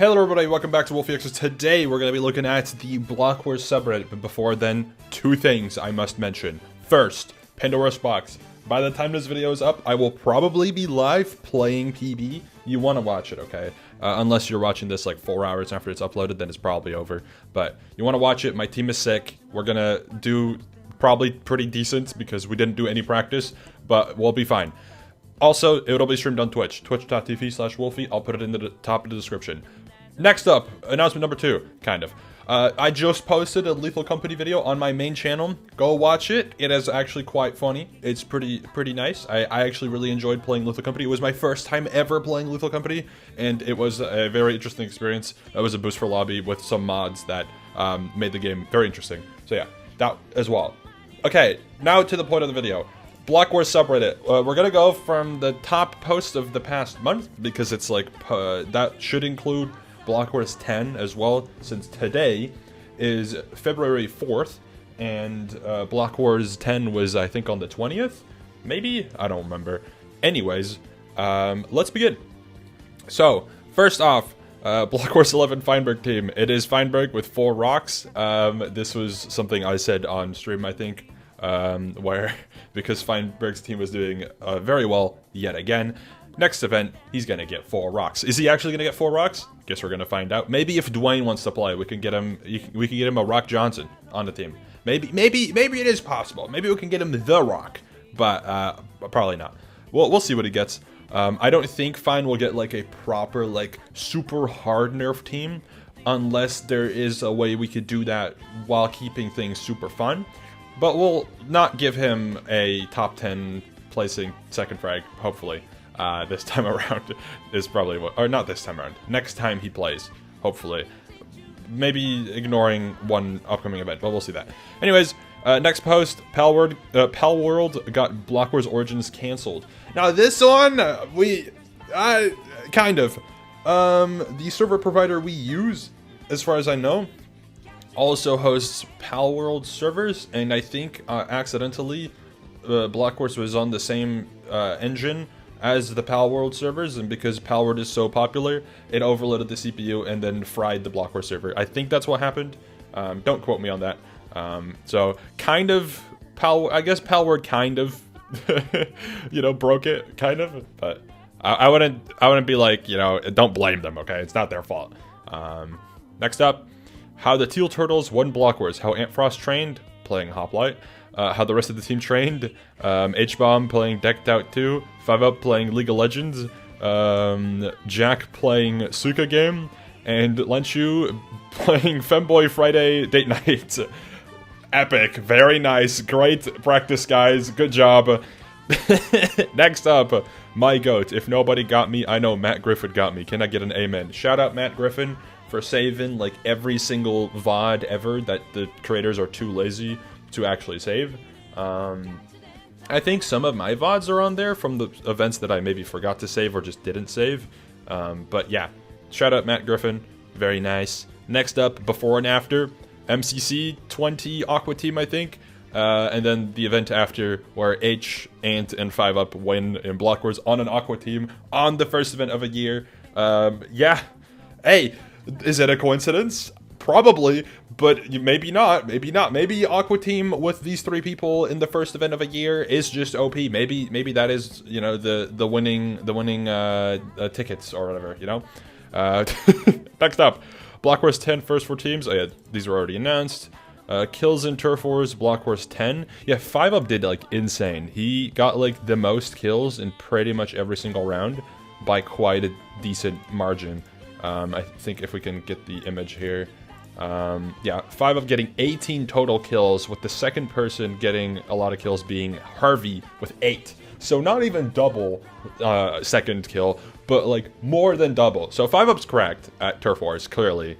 Hello everybody, welcome back to Wolfeei. Today we're going to be looking at the blockwars subreddit, but before then, two things I must mention. First, Pandora's Box. By the time this video is up, I will probably be live playing PB. You want to watch it, okay? Unless you're watching this like 4 hours after it's uploaded, then it's probably over. But you want to watch it, my team is sick. We're going to do probably pretty decent because we didn't do any practice, but we'll be fine. Also, it'll be streamed on Twitch, twitch.tv/Wolfeei. I'll put it in the top of the description. Next up, announcement number 2, kind of. I just posted a Lethal Company video on my main channel. Go watch it. It is actually quite funny. It's pretty nice. I actually really enjoyed playing Lethal Company. It was my first time ever playing Lethal Company, and it was a very interesting experience. It was a boost for lobby with some mods that made the game very interesting. So yeah, that as well. Okay, now to the point of the video. Blockwars subreddit. We're gonna go from the top post of the past month because it's like that should include blockwars 10 as well, since today is February 4th and blockwars 10 was I think on the 20th, maybe, I don't remember. Anyways, let's begin. So first off, blockwars 11 Feinberg team. It is Feinberg with 4 rocks. This was something I said on stream, I think. Where, because Feinberg's team was doing very well yet again. Next event, he's gonna get 4 rocks. Is he actually gonna get 4 rocks? Guess we're gonna find out. Maybe if Dwayne wants to play, we can get him. We can get him a Rock Johnson on the team. Maybe it is possible. Maybe we can get him the Rock, but probably not. We'll see what he gets. I don't think Fein will get like a proper like super hard nerf team, unless there is a way we could do that while keeping things super fun. But we'll not give him a top 10 placing second frag, hopefully. This time around is probably what, or not this time around, next time he plays, hopefully. Maybe ignoring one upcoming event, but we'll see that. Anyways, next post, Palworld got Blockwars Origins cancelled. Now this one, kind of. The server provider we use, as far as I know, also hosts Palworld servers, and I think accidentally Blockwars was on the same engine as the Palworld servers, and because Palworld is so popular, it overloaded the CPU and then fried the Blockwars server. I think that's what happened. Don't quote me on that. So kind of I guess Palworld kind of you know, broke it, kind of, but I wouldn't be like, you know, don't blame them, okay? It's not their fault. Next up, how the Teal Turtles won Blockwars, how Antfrost trained, playing Hoplite, how the rest of the team trained, H-Bomb playing Decked Out 2, 5UP playing League of Legends, Jack playing Suka Game, and Lenshu playing Femboy Friday Date Night. Epic, very nice, great practice guys, good job. Next up, my goat, if nobody got me, I know Matt Griffin got me. Can I get an amen? Shout out Matt Griffin for saving like every single VOD ever that the creators are too lazy to actually save. I think some of my VODs are on there from the events that I maybe forgot to save or just didn't save. But yeah, shout out Matt Griffin, very nice. Next up, before and after, MCC 20 Aqua Team, I think. And then the event after where H, Ant, and 5UP win in Blockwars on an Aqua Team on the first event of a year. Yeah, hey, is it a coincidence? Probably, but maybe not. Maybe Aqua Team with these 3 people in the first event of a year is just OP. Maybe that is, you know, the winning tickets or whatever, you know. Next up, Blockwars 10 first 4 teams. Oh yeah, these were already announced. Kills in Turf Wars, Blockwars 10. Yeah, 5UP did like insane. He got like the most kills in pretty much every single round by quite a decent margin. I think if we can get the image here. Yeah, 5UP getting 18 total kills, with the second person getting a lot of kills being Harvey with 8. So not even double second kill, but like more than double. So 5UP's cracked at Turf Wars, clearly.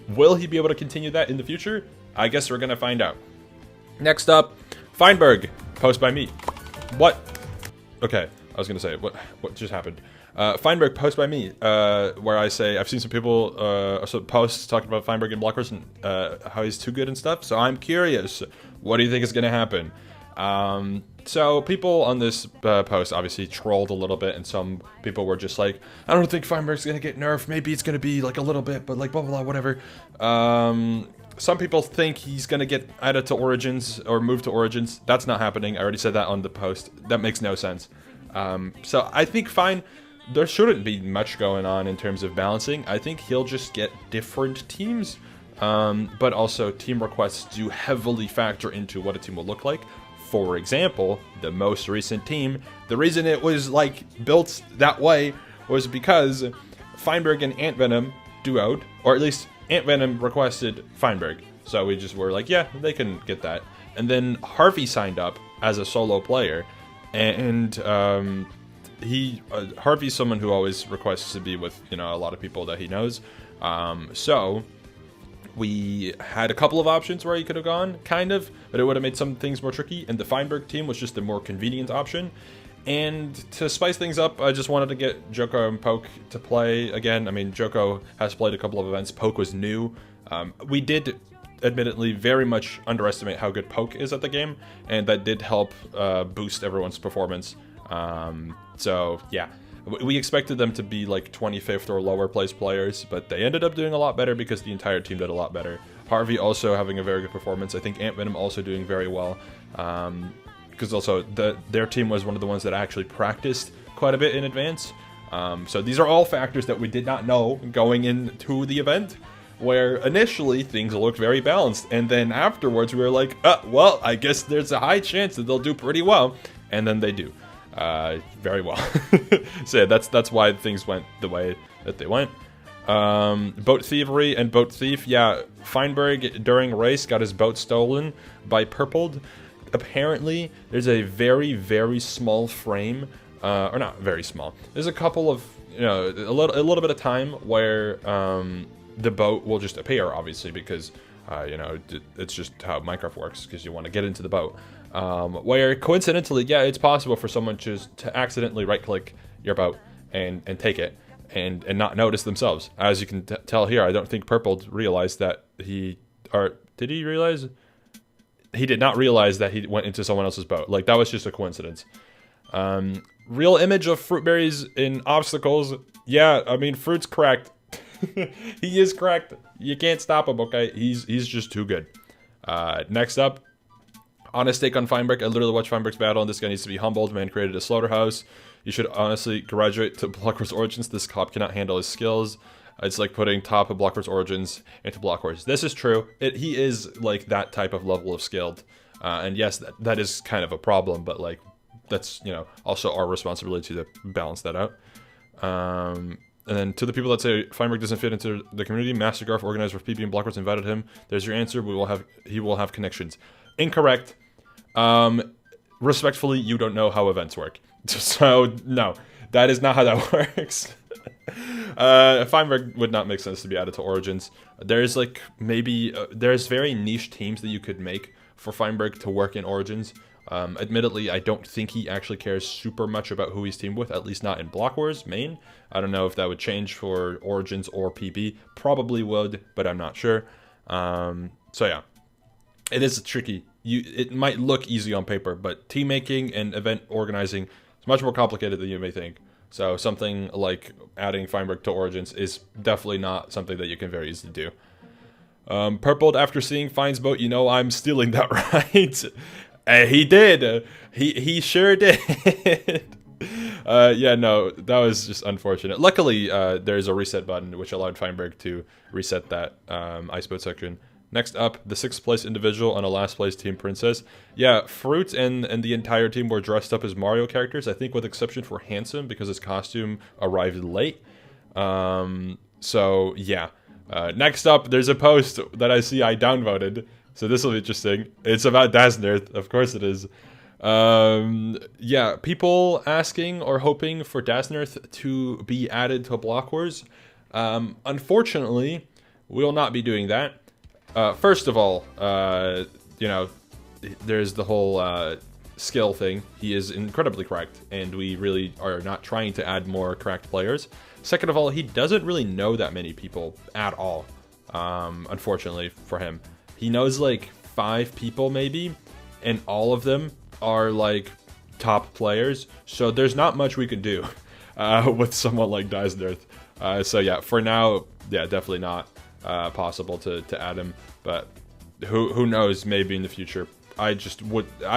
Will he be able to continue that in the future? I guess we're gonna find out. Next up, Feinberg, post by me. What? Okay, I was gonna say, what just happened? Feinberg, post by me, where I say, I've seen some people, posts talking about Feinberg and Blockwars and how he's too good and stuff, so I'm curious, what do you think is gonna happen? So people on this post obviously trolled a little bit, and some people were just like, I don't think Feinberg's gonna get nerfed, maybe it's gonna be like a little bit, but like blah blah blah, whatever. Some people think he's gonna get added to Origins or moved to Origins. That's not happening. I already said that on the post. That makes no sense. So I think fine, there shouldn't be much going on in terms of balancing. I think he'll just get different teams, but also team requests do heavily factor into what a team will look like. For example, the most recent team, the reason it was like built that way was because Feinberg and Ant Venom duoed, or at least Ant Venom requested Feinberg. So we just were like, yeah, they can get that. And then Harvey signed up as a solo player, and Harvey's someone who always requests to be with, you know, a lot of people that he knows. So we had a couple of options where he could have gone, kind of, but it would have made some things more tricky, and the Feinberg team was just the more convenient option. And to spice things up, I just wanted to get Joko and Poke to play again. I mean, Joko has played a couple of events. Poke was new. We did, admittedly, very much underestimate how good Poke is at the game, and that did help boost everyone's performance. So, yeah. We expected them to be like 25th or lower place players, but they ended up doing a lot better because the entire team did a lot better. Harvey also having a very good performance. I think Ant Venom also doing very well, because also their team was one of the ones that actually practiced quite a bit in advance. So these are all factors that we did not know going into the event, where initially things looked very balanced, and then afterwards we were like, well, I guess there's a high chance that they'll do pretty well, and then they do. Very well. So yeah, that's why things went the way that they went. Boat thievery and boat thief. Yeah, Feinberg during race got his boat stolen by Purpled. Apparently, there's a very, very small frame, or not very small. There's a couple of, you know, a little bit of time where the boat will just appear, obviously, because you know, it's just how Minecraft works, because you want to get into the boat. Where coincidentally, yeah, it's possible for someone just to accidentally right-click your boat and take it and not notice themselves. As you can tell here, I don't think Purple realized that did he realize? He did not realize that he went into someone else's boat. Like, that was just a coincidence. Real image of fruit berries in obstacles. Yeah, I mean, fruit's cracked. He is cracked. You can't stop him, okay? He's just too good. Next up, honest take on Feinberg. I literally watched Feinberg's battle, and this guy needs to be humbled. Man created a slaughterhouse. You should honestly graduate to blockwars Origins. This cop cannot handle his skills. It's like putting top of blockwars Origins into blockwars. This is true. He is like that type of level of skilled. And yes, that is kind of a problem, but like that's, you know, also our responsibility to balance that out. And then to the people that say Feinberg doesn't fit into the community, Mastergarf, organizer of PP and blockwars, invited him. There's your answer. He will have connections. Incorrect. Respectfully, you don't know how events work. So, no, that is not how that works. Feinberg would not make sense to be added to Origins. There's like, maybe, there's very niche teams that you could make for Feinberg to work in Origins. Admittedly, I don't think he actually cares super much about who he's teamed with, at least not in Blockwars main. I don't know if that would change for Origins or PB. Probably would, but I'm not sure. So yeah, it is tricky. It might look easy on paper, but team making and event organizing is much more complicated than you may think. So something like adding Feinberg to Origins is definitely not something that you can very easily do. Purpled, after seeing Fine's boat, you know I'm stealing that, right? He did. He sure did. Yeah, no, that was just unfortunate. Luckily, there's a reset button which allowed Feinberg to reset that ice boat section. Next up, the 6th place individual on a last place team princess. Yeah, Fruit and the entire team were dressed up as Mario characters, I think with exception for Handsome because his costume arrived late. So yeah. Next up, there's a post that I see I downvoted. So this will be interesting. It's about Daznirth, of course it is. Yeah, people asking or hoping for Daznirth to be added to Block Wars. Unfortunately, we will not be doing that. First of all, you know, there's the whole skill thing. He is incredibly cracked, and we really are not trying to add more cracked players. Second of all, he doesn't really know that many people at all, unfortunately for him. He knows like 5 people maybe, and all of them are like top players, so there's not much we can do with someone like Earth. So yeah, for now, yeah, definitely not possible to add him, but who knows, maybe in the future. I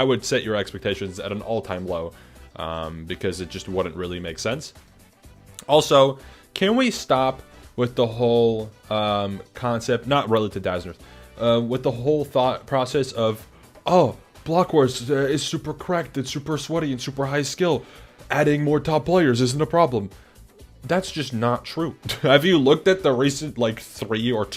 would set your expectations at an all-time low, because it just wouldn't really make sense. Also, can we stop with the whole concept, not related to Earth, with the whole thought process of, oh, Block Wars is super cracked, it's super sweaty and super high skill. Adding more top players isn't a problem. That's just not true. Have you looked at the recent, like, recent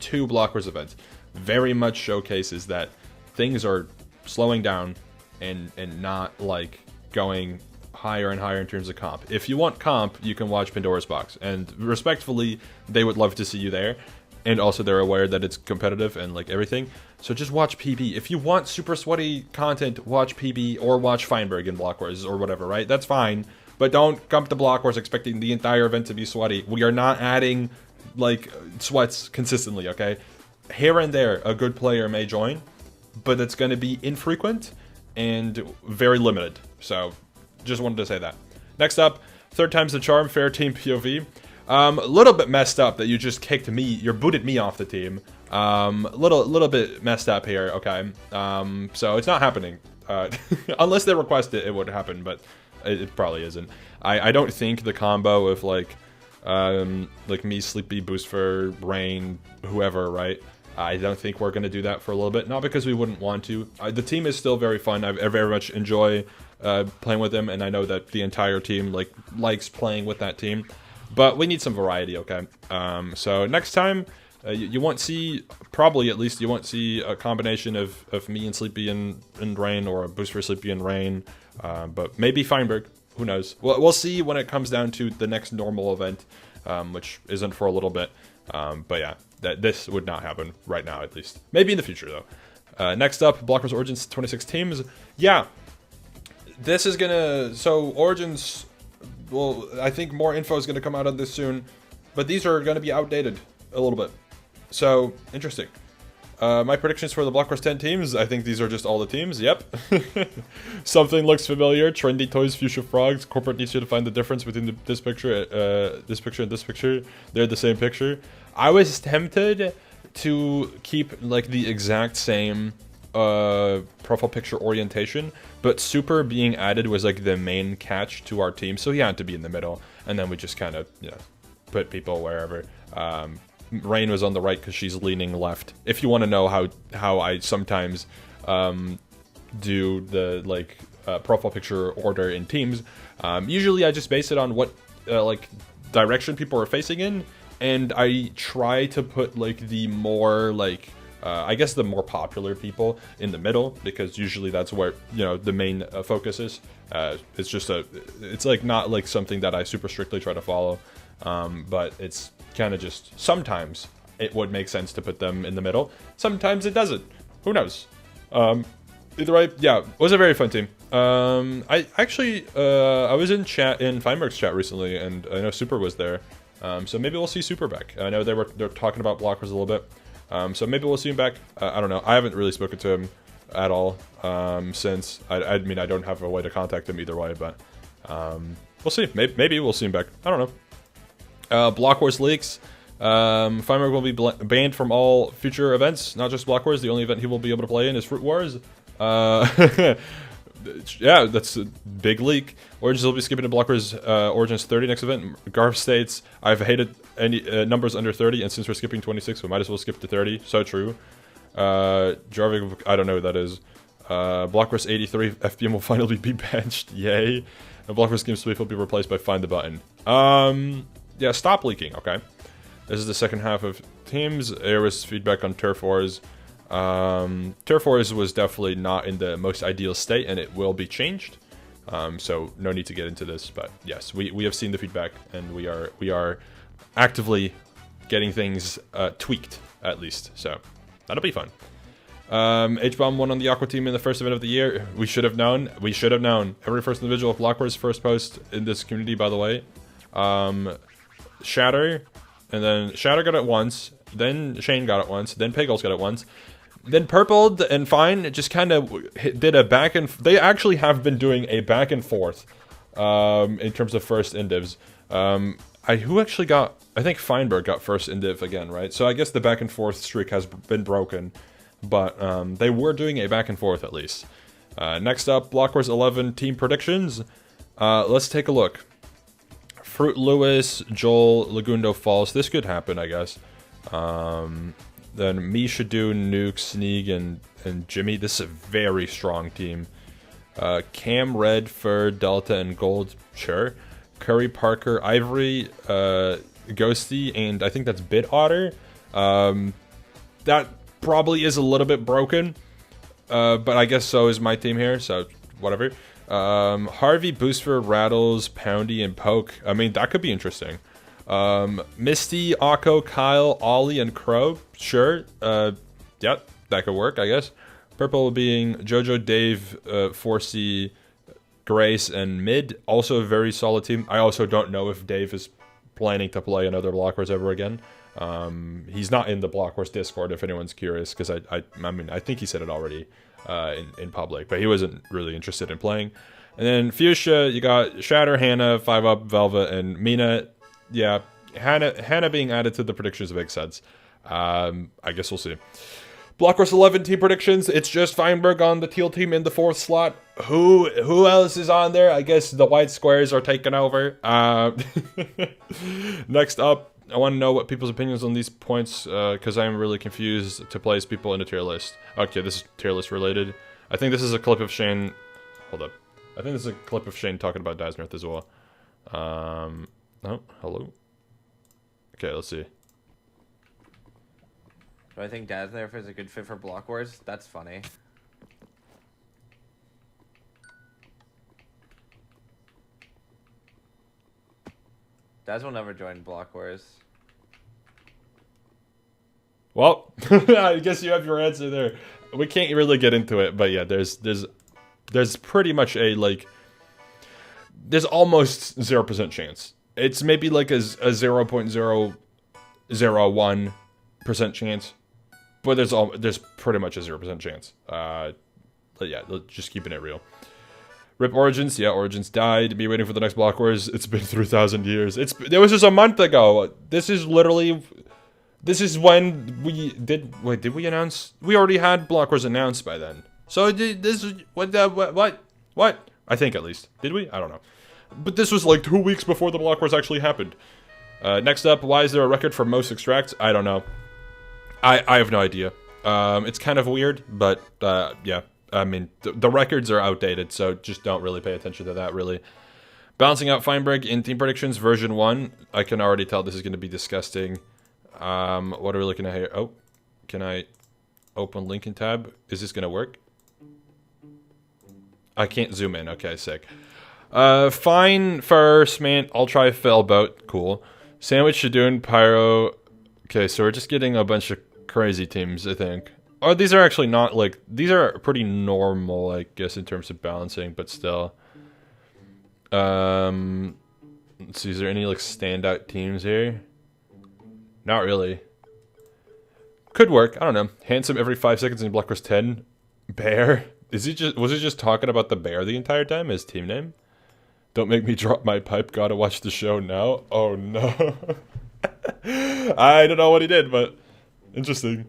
two Block Wars events? Very much showcases that things are slowing down and not, like, going higher and higher in terms of comp. If you want comp, you can watch Pandora's Box, and respectfully, they would love to see you there. And also they're aware that it's competitive and like everything. So just watch PB. If you want super sweaty content, watch PB or watch Feinberg in Block Wars or whatever, right? That's fine. But don't come to Block Wars expecting the entire event to be sweaty. We are not adding like sweats consistently, okay? Here and there, a good player may join, but it's going to be infrequent and very limited. So just wanted to say that. Next up, third time's the charm, fair team POV. A little bit messed up that you just kicked me, you booted me off the team. Little bit messed up here, okay. So it's not happening. Unless they request it, it would happen, but it probably isn't. I don't think the combo of like me, Sleepy, Boost for Rain, whoever, right? I don't think we're gonna do that for a little bit. Not because we wouldn't want to. The team is still very fun. I very much enjoy playing with them, and I know that the entire team likes playing with that team. But we need some variety, okay? So next time, you won't see, probably at least, you won't see a combination of me and Sleepy and Rain, or a Boost for Sleepy and Rain, but maybe Feinberg, who knows? We'll see when it comes down to the next normal event, which isn't for a little bit, but yeah, this would not happen right now, at least. Maybe in the future, though. Next up, Block Wars Origins 26 teams. Yeah, this is gonna, so Origins... Well, I think more info is going to come out on this soon, but these are going to be outdated a little bit. So, interesting. My predictions for the Block Wars 10 teams, I think these are just all the teams, yep. Something looks familiar, trendy toys, fuchsia frogs, corporate needs you to find the difference between this picture and this picture. They're the same picture. I was tempted to keep, like, the exact same profile picture orientation, but super being added was like the main catch to our team, so he had to be in the middle, and then we just kind of, you know, put people wherever. Rain was on the right because she's leaning left. If you want to know how I sometimes do the like profile picture order in teams, usually I just base it on what like direction people are facing in, and I try to put like the more like I guess the more popular people in the middle, because usually that's where, you know, the main focus is. It's just it's like not like something that I super strictly try to follow, but it's kind of just, sometimes it would make sense to put them in the middle. Sometimes it doesn't. Who knows? Either way, yeah, it was a very fun team. I actually, I was in Feinberg's chat recently, and I know Super was there. So maybe we'll see Super back. I know they're talking about Block Wars a little bit. So maybe we'll see him back. I don't know. I haven't really spoken to him at all since. I mean, I don't have a way to contact him either way, but we'll see. Maybe we'll see him back. I don't know. Block Wars leaks. Feinberg will be banned from all future events, not just Block Wars. The only event he will be able to play in is Fruit Wars. Yeah, that's a big leak. Origins will be skipping to Block Wars Origins 30 next event. Garf states, I've hated any numbers under 30, and since we're skipping 26, we might as well skip to 30. So true. Jarvik, I don't know who that is. Block Wars 83, FBM will finally be benched. Yay. And Block Wars Game Sweep will be replaced by Find the Button. Yeah, stop leaking, okay? This is the second half of teams. There was feedback on Turf Wars. Turf Wars was definitely not in the most ideal state, and it will be changed. So no need to get into this, but yes, we have seen the feedback, and we are actively getting things tweaked, at least. So that'll be fun. H-Bomb won on the Aqua team in the first event of the year. We should have known. We should have known. Every first individual of Block Wars first post in this community, by the way. Shatter, and then Shatter got it once, then Shane got it once, then Piggles got it once. Then Purple and Fine just kind of did a back and... They actually have been doing a back and forth in terms of first indivs. Who actually got... I think Feinberg got first indiv again, right? So I guess the back and forth streak has been broken. But they were doing a back and forth at least. Next up, Blockwars 11 team predictions. Let's take a look. Fruit Lewis, Joel, Lagundo Falls. This could happen, I guess. Then me, Shadu, Nuke, Sneeg, and Jimmy. This is a very strong team. Cam, Red, Fur, Delta, and Gold. Sure. Curry, Parker, Ivory, Ghosty, and I think that's Bit Otter. That probably is a little bit broken. But I guess so is my team here, so whatever. Harvey, Booster, Rattles, Poundy, and Poke. I mean, that could be interesting. Misty, Akko, Kyle, Ollie, and Crow. Sure. Yeah, that could work, I guess. Purple being Jojo, Dave, Forsey, Grace, and Mid. Also a very solid team. I also don't know if Dave is planning to play another Blockwars ever again. He's not in the Blockwars Discord, if anyone's curious, because I mean, I think he said it already in public, but he wasn't really interested in playing. And then Fuchsia, you got Shatter, Hannah, 5UP, Velva, and Mina. Yeah, Hannah being added to the predictions makes sense. I guess we'll see. Blockwars 11 team predictions. It's just Feinberg on the teal team in the 4th slot. Who else is on there? I guess the white squares are taking over. Next up, I want to know what people's opinions on these points, because I'm really confused to place people in a tier list. Okay, this is tier list related. I think this is a clip of Shane. Hold up. I think this is a clip of Shane talking about Dasnerth as well. Oh, hello. Okay, let's see. Do I think Dasnerf is a good fit for Block Wars? That's funny. Daz will never join Block Wars. Well, I guess you have your answer there. We can't really get into it, but yeah, there's pretty much a, like, there's almost 0% chance. It's maybe like a 0.001% chance, but there's pretty much a 0% chance. But yeah, just keeping it real. Rip Origins, yeah, Origins died. Be waiting for the next Block Wars. It's been 3,000 years. It was just a month ago. This is when we did. Wait, did we announce? We already had Block Wars announced by then. So this is what? I think at least. Did we? I don't know. But this was like 2 weeks before the Block Wars actually happened. Next up, why is there a record for most extracts? I don't know. I have no idea. It's kind of weird, but yeah. I mean, the records are outdated, so just don't really pay attention to that, really. Balancing out Feinberg in Team Predictions version 1. I can already tell this is going to be disgusting. What are we looking at here? Oh, can I open Lincoln tab? Is this going to work? I can't zoom in. Okay, sick. Fine first, man. I'll try Fellboat. Cool. Sandwich, Shadoon, Pyro. Okay, so we're just getting a bunch of crazy teams, I think. Oh, these are actually not, like, these are pretty normal, I guess, in terms of balancing, but still. Let's see, is there any, like, standout teams here? Not really. Could work, I don't know. Handsome every 5 seconds in Block Wars 10. Bear? Was he just talking about the bear the entire time, his team name? Don't make me drop my pipe, gotta watch the show now. Oh, no. I don't know what he did, but interesting.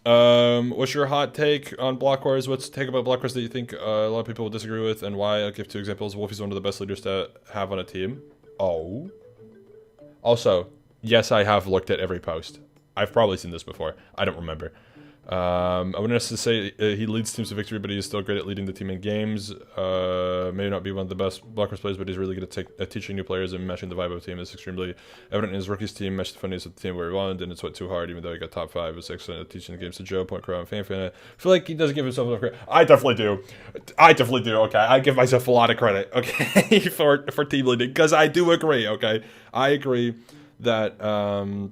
What's your hot take on Block Wars? What's the take about Block Wars that you think a lot of people will disagree with, and why? I'll give 2 examples. Wolfie's one of the best leaders to have on a team. Oh. Also, yes, I have looked at every post. I've probably seen this before. I don't remember. I wouldn't necessarily say he leads teams to victory, but he is still great at leading the team in games. Maybe not be one of the best Block Wars players, but he's really good at teaching new players and meshing the vibe of the team. It's extremely evident in his rookie's team. Meshed the funniest of the team where he won, and it's what too hard, even though he got top 5. It's excellent at teaching the games to Joe, Point Crow, and Fanfan. I feel like he doesn't give himself enough credit. I definitely do. Okay, I give myself a lot of credit, okay, for team leading, because I do agree, okay? I agree that, I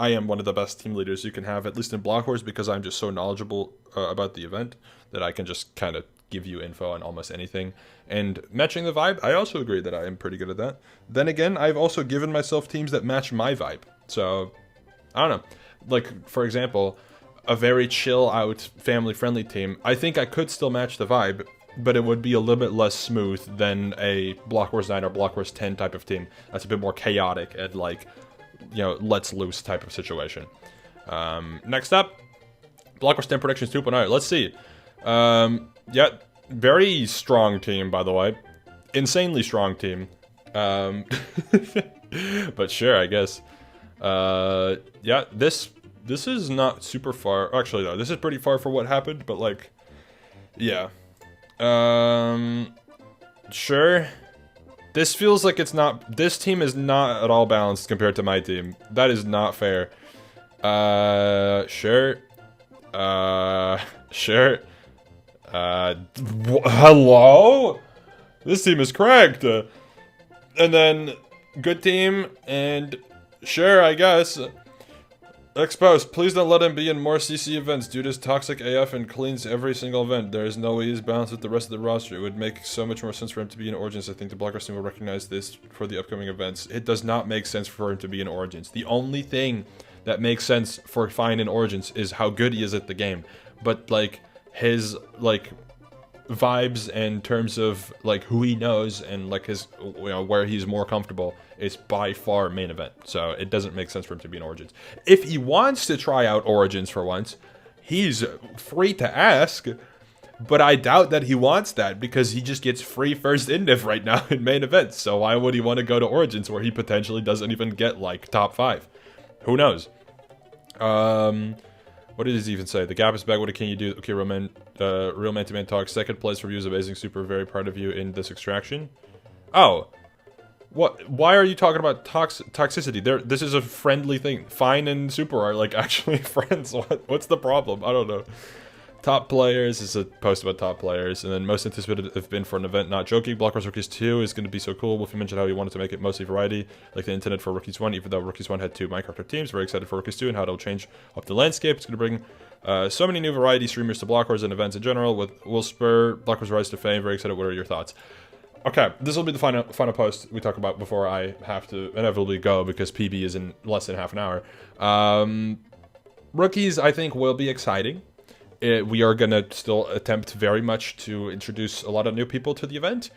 am one of the best team leaders you can have, at least in Block Wars, because I'm just so knowledgeable about the event that I can just kind of give you info on almost anything. And matching the vibe, I also agree that I am pretty good at that. Then again, I've also given myself teams that match my vibe. So, I don't know. Like, for example, a very chill out, family friendly team, I think I could still match the vibe, but it would be a little bit less smooth than a Block Wars 9 or Block Wars 10 type of team. That's a bit more chaotic and like, you know, let's loose type of situation. Next up, Block Wars 10 Predictions 2.0. Let's see. Yeah, very strong team, by the way. Insanely strong team. But sure, I guess. Yeah, this is not super far. Actually, no, this is pretty far for what happened, but like, yeah. Sure. This feels like it's not. This team is not at all balanced compared to my team. That is not fair. Sure. Sure. Hello? This team is cracked. And then, good team, and sure, I guess. Exposed. Please don't let him be in more CC events. Dude is toxic AF and cleans every single event. There is no way he's balanced with the rest of the roster. It would make so much more sense for him to be in Origins. I think the Blockwars team will recognize this for the upcoming events. It does not make sense for him to be in Origins. The only thing that makes sense for Fine in Origins is how good he is at the game. But, like, his, like, vibes in terms of, like, who he knows and, like, his, you know, where he's more comfortable is by far main event. So it doesn't make sense for him to be in Origins. If he wants to try out Origins for once, he's free to ask. But I doubt that he wants that because he just gets free first indiv right now in main events. So why would he want to go to Origins where he potentially doesn't even get, like, top 5? Who knows? What does he even say? The gap is back. What can you do? Okay, real man-to-man talk. Second place for views, amazing. Super, very proud of you in this extraction. Oh. What? Why are you talking about toxicity? This is a friendly thing. Fine and Super are, like, actually friends. What's the problem? I don't know. Top players is a post about top players, and then most anticipated have been for an event. Not joking. Block Wars Rookies 2 is going to be so cool. Wolfeei mentioned how he wanted to make it mostly variety, like they intended for Rookies 1, even though Rookies 1 had 2 Minecraft teams. Very excited for Rookies 2 and how it'll change up the landscape. It's going to bring so many new variety streamers to Block Wars and events in general. Will spur Block Wars rise to fame. Very excited. What are your thoughts? Okay, this will be the final post we talk about before I have to inevitably go because PB is in less than half an hour. Rookies, I think, will be exciting. We are going to still attempt very much to introduce a lot of new people to the event.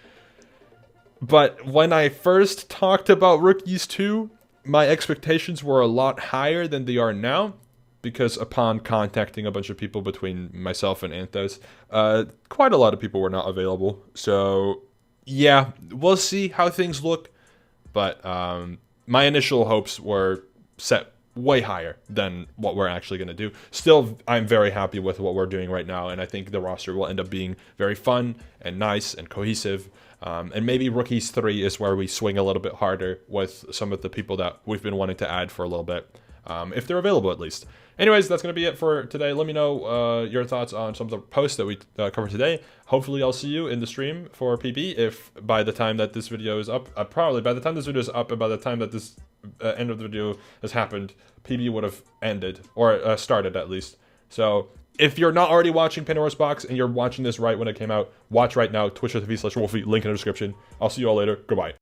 But when I first talked about Rookies 2, my expectations were a lot higher than they are now. Because upon contacting a bunch of people between myself and Anthos, quite a lot of people were not available. So, yeah, we'll see how things look. But my initial hopes were set way higher than what we're actually going to do. Still, I'm very happy with what we're doing right now, and I think the roster will end up being very fun and nice and cohesive. And maybe Rookies 3 is where we swing a little bit harder with some of the people that we've been wanting to add for a little bit, if they're available at least. Anyways, that's going to be it for today. Let me know your thoughts on some of the posts that we covered today. Hopefully, I'll see you in the stream for PB if by the time that this video is up, probably by the time this video is up and by the time that this end of the video has happened, PB would have ended, or started at least. So, if you're not already watching Pandora's Box and you're watching this right when it came out, watch right now, twitch.tv/Wolfeei, link in the description. I'll see you all later. Goodbye.